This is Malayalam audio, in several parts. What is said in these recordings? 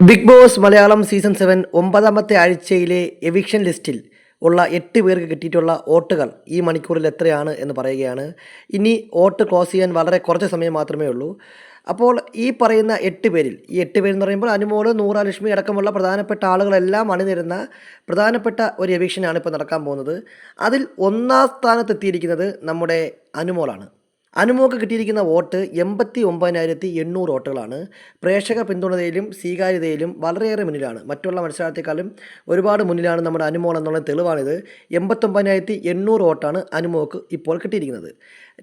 ബിഗ് ബോസ് മലയാളം സീസൺ 7 ഒമ്പതാമത്തെ ആഴ്ചയിലെ എവിക്ഷൻ ലിസ്റ്റിൽ ഉള്ള 8 പേർക്ക് കിട്ടിയിട്ടുള്ള വോട്ടുകൾ ഈ മണിക്കൂറിൽ എത്രയാണ് എന്ന് പറയുകയാണ്. ഇനി വോട്ട് ക്ലോസ് ചെയ്യാൻ വളരെ കുറച്ച് സമയം മാത്രമേ ഉള്ളൂ. അപ്പോൾ ഈ പറയുന്ന 8 പേരിൽ, ഈ 8 പേരെന്ന് പറയുമ്പോൾ അനുമോള്, നൂറ, ലക്ഷ്മി അടക്കമുള്ള പ്രധാനപ്പെട്ട ആളുകളെല്ലാം അണിനിരുന്ന പ്രധാനപ്പെട്ട ഒരു എവിക്ഷനാണ് ഇപ്പോൾ നടക്കാൻ പോകുന്നത്. അതിൽ ഒന്നാം സ്ഥാനത്തെത്തിയിരിക്കുന്നത് നമ്മുടെ അനുമോളാണ്. അനുമോക്ക് കിട്ടിയിരിക്കുന്ന വോട്ട് 89,800 വോട്ടുകളാണ്. പ്രേക്ഷക പിന്തുണയിലും സ്വീകാര്യതയിലും വളരെയേറെ മുന്നിലാണ്. മറ്റുള്ള മത്സരാർത്ഥികളെക്കാളും ഒരുപാട് മുന്നിലാണ് നമ്മുടെ അനുമോൾ എന്നുള്ള തെളിവാണിത്. 89,800 വോട്ടാണ് അനുമോക്ക് ഇപ്പോൾ കിട്ടിയിരിക്കുന്നത്.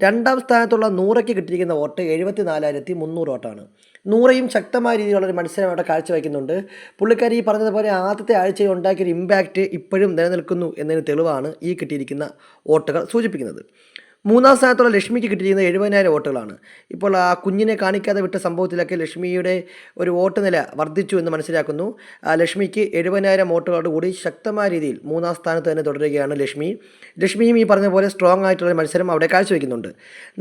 രണ്ടാം സ്ഥാനത്തുള്ള നൂറയ്ക്ക് കിട്ടിയിരിക്കുന്ന വോട്ട് 74,300 വോട്ടാണ്. നൂറയും ശക്തമായ രീതിയിലുള്ളൊരു മത്സരം അവിടെ കാഴ്ചവയ്ക്കുന്നുണ്ട്. പുള്ളിക്കാരി ഈ പറഞ്ഞതുപോലെ ആദ്യത്തെ ആഴ്ചയിൽ ഉണ്ടാക്കിയൊരു ഇമ്പാക്റ്റ് ഇപ്പോഴും നിലനിൽക്കുന്നു എന്നതിന് തെളിവാണ് ഈ കിട്ടിയിരിക്കുന്ന വോട്ടുകൾ സൂചിപ്പിക്കുന്നത്. മൂന്നാം സ്ഥാനത്തുള്ള ലക്ഷ്മിക്ക് കിട്ടിയിരിക്കുന്നത് 70,000 വോട്ടുകളാണ്. ഇപ്പോൾ ആ കുഞ്ഞിനെ കാണിക്കാതെ വിട്ട സംഭവത്തിലൊക്കെ ലക്ഷ്മിയുടെ ഒരു വോട്ട് നില വർദ്ധിച്ചു എന്ന് മനസ്സിലാക്കുന്നു. ലക്ഷ്മിക്ക് 70,000 വോട്ടുകളോട് കൂടി ശക്തമായ രീതിയിൽ മൂന്നാം സ്ഥാനത്ത് തന്നെ തുടരുകയാണ് ലക്ഷ്മിയും ഈ പറഞ്ഞ പോലെ സ്ട്രോങ് ആയിട്ടുള്ള മത്സരം അവിടെ കാഴ്ചവെക്കുന്നുണ്ട്.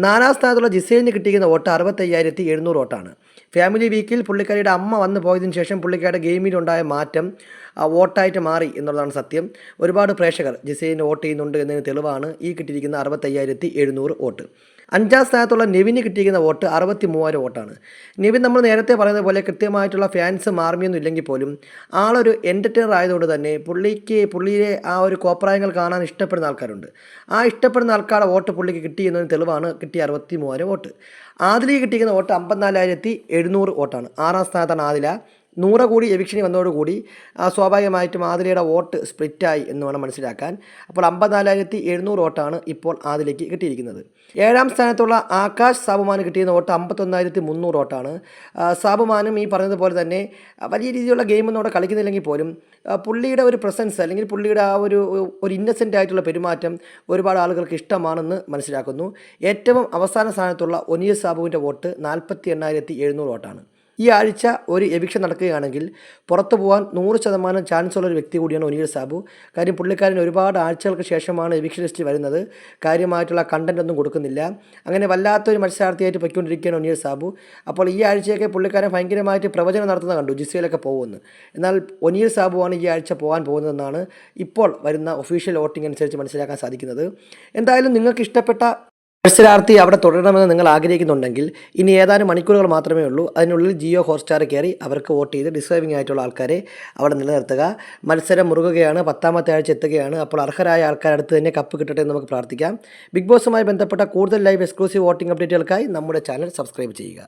നാലാം സ്ഥാനത്തുള്ള ജിസേലിന് കിട്ടിയിരിക്കുന്ന വോട്ട് 65,700 വോട്ടാണ്. ഫാമിലി വീക്കിൽ പുള്ളിക്കാരിയുടെ അമ്മ വന്നു പോയതിനു ശേഷം പുള്ളിക്കാരുടെ ഗെയിമിലുണ്ടായ മാറ്റം വോട്ടായിട്ട് മാറി എന്നുള്ളതാണ് സത്യം. ഒരുപാട് പ്രേക്ഷകർ ജിസേലിന് വോട്ട് ചെയ്യുന്നുണ്ട് എന്നതിന് തെളിവാണ് ഈ കിട്ടിയിരിക്കുന്ന 65,700 വോട്ട്. അഞ്ചാം സ്ഥാനത്തുള്ള നെവിന് കിട്ടിയിരിക്കുന്ന വോട്ട് 63,000 വോട്ടാണ്. നെവിൻ നമ്മൾ നേരത്തെ പറയുന്നത് പോലെ കൃത്യമായിട്ടുള്ള ഫാൻസ് മാർമിയൊന്നും ഇല്ലെങ്കിൽ പോലും ആളൊരു എൻ്റർടൈനർ ആയതുകൊണ്ട് തന്നെ പുള്ളിയെ ആ ഒരു കോപ്രായങ്ങൾ കാണാൻ ഇഷ്ടപ്പെടുന്ന ആൾക്കാരുണ്ട്. ആ ഇഷ്ടപ്പെടുന്ന ആൾക്കാരുടെ വോട്ട് പുള്ളിക്ക് കിട്ടി എന്നതിന് തെളിവാണ് കിട്ടിയ 63,000 വോട്ട്. ആദിലയ്ക്ക് കിട്ടിയിരിക്കുന്ന വോട്ട് 54,700 വോട്ടാണ്. ആറാം സ്ഥാനത്താണ് ആദില. 100 കൂടി എവിക്ഷനി വന്നതോടുകൂടി സ്വാഭാവികമായിട്ടും ആദിലയുടെ വോട്ട് സ്പ്ലിറ്റായി എന്ന് വേണം മനസ്സിലാക്കാൻ. അപ്പോൾ 54,700 വോട്ടാണ് ഇപ്പോൾ ആദിലയ്ക്ക് കിട്ടിയിരിക്കുന്നത്. ഏഴാം സ്ഥാനത്തുള്ള ആകാശ് സാബുമാന് കിട്ടിയിരുന്ന വോട്ട് 51,300 വോട്ടാണ്. സാബുമാനും ഈ പറഞ്ഞതുപോലെ തന്നെ വലിയ രീതിയിലുള്ള ഗെയിമൊന്നും അവിടെ കളിക്കുന്നില്ലെങ്കിൽ പോലും പുള്ളിയുടെ ഒരു പ്രസൻസ് അല്ലെങ്കിൽ പുള്ളിയുടെ ആ ഒരു ഇന്നസെൻ്റ് ആയിട്ടുള്ള പെരുമാറ്റം ഒരുപാട് ആളുകൾക്ക് ഇഷ്ടമാണെന്ന് മനസ്സിലാക്കുന്നു. ഏറ്റവും അവസാന സ്ഥാനത്തുള്ള ഒനിയ സാബുവിൻ്റെ വോട്ട് 48,700 വോട്ടാണ്. ഈ ആഴ്ച ഒരു എവിക്ഷൻ നടക്കുകയാണെങ്കിൽ പുറത്തു പോകാൻ 100% ചാൻസ് ഉള്ളൊരു വ്യക്തി കൂടിയാണ് ഒനിയൽ സാബു. കാര്യം പുള്ളിക്കാരൻ ഒരുപാട് ആഴ്ചകൾക്ക് ശേഷമാണ് എവിക്ഷൻ ലിസ്റ്റ് വരുന്നത്. കാര്യമായിട്ടുള്ള കണ്ടൻ്റ് ഒന്നും കൊടുക്കുന്നില്ല. അങ്ങനെ വല്ലാത്തൊരു മത്സരാർത്ഥിയായിട്ട് പൊയ്ക്കൊണ്ടിരിക്കുകയാണ് ഒനിയൽ സാബു. അപ്പോൾ ഈ ആഴ്ചയൊക്കെ പുള്ളിക്കാരൻ ഭയങ്കരമായിട്ട് പ്രവചനം നടത്തുന്നത് കണ്ടു, ജിസയിലൊക്കെ പോകുമെന്ന്. എന്നാൽ ഒനിയൽ സാബുവാണ് ഈ ആഴ്ച പോകാൻ പോകുന്നതെന്നാണ് ഇപ്പോൾ വരുന്ന ഒഫീഷ്യൽ വോട്ടിംഗ് അനുസരിച്ച് മനസ്സിലാക്കാൻ സാധിക്കുന്നത്. എന്തായാലും നിങ്ങൾക്ക് ഇഷ്ടപ്പെട്ട മത്സരാർത്ഥി അവിടെ തുടരണമെന്ന് നിങ്ങൾ ആഗ്രഹിക്കുന്നുണ്ടെങ്കിൽ ഇനി ഏതാനും മണിക്കൂറുകൾ മാത്രമേ ഉള്ളൂ. അതിനുള്ളിൽ ജിയോ ഹോട്ട്സ്റ്റാർ കയറി അവർക്ക് വോട്ട് ചെയ്ത് ഡിസേർവിംഗ് ആയിട്ടുള്ള ആൾക്കാരെ അവിടെ നിലനിർത്തുക. മത്സരം മുറുകുകയാണ്, 10ാമത്തെ ആഴ്ച എത്തുകയാണ്. അപ്പോൾ അർഹരായ ആൾക്കാരടുത്ത് തന്നെ കപ്പ് കിട്ടട്ടെ എന്ന് നമുക്ക് പ്രാർത്ഥിക്കാം. ബിഗ് ബോസുമായി ബന്ധപ്പെട്ട കൂടുതൽ ലൈവ് എക്സ്ക്ലൂസീവ് വോട്ടിംഗ് അപ്ഡേറ്റുകൾക്കായി നമ്മുടെ ചാനൽ സബ്സ്ക്രൈബ് ചെയ്യുക.